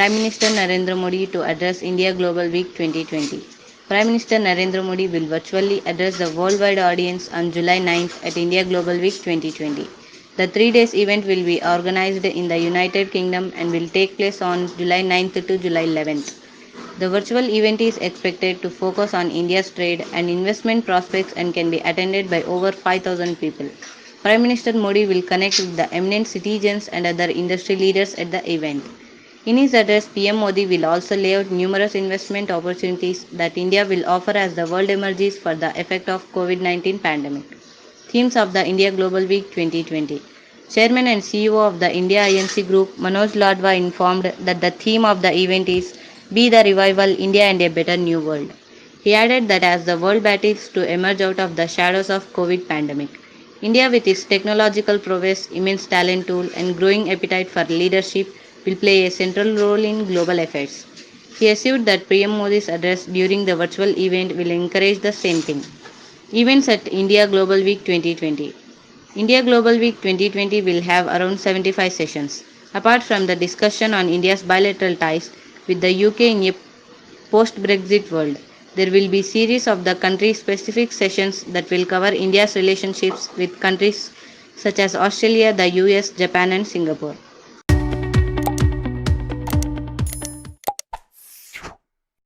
Prime Minister Narendra Modi to address India Global Week 2020. Prime Minister Narendra Modi will virtually address the worldwide audience on July 9th at India Global Week 2020. The 3 days event will be organized in the United Kingdom and will take place on July 9th to July 11th. The virtual event is expected to focus on India's trade and investment prospects and can be attended by over 5,000 people. Prime Minister Modi will connect with the eminent citizens and other industry leaders at the event. In his address, PM Modi will also lay out numerous investment opportunities that India will offer as the world emerges for the effect of COVID-19 pandemic. Themes of the India Global Week 2020. Chairman and CEO of the India INC Group, Manoj Ladva, informed that the theme of the event is Be the Revival, India and a Better New World. He added that as the world battles to emerge out of the shadows of COVID pandemic, India with its technological prowess, immense talent pool and growing appetite for leadership will play a central role in global affairs. He assured that PM Modi's address during the virtual event will encourage the same thing. Events at India Global Week 2020. India Global Week 2020 will have around 75 sessions. Apart from the discussion on India's bilateral ties with the UK in a post-Brexit world, there will be series of the country-specific sessions that will cover India's relationships with countries such as Australia, the US, Japan and Singapore.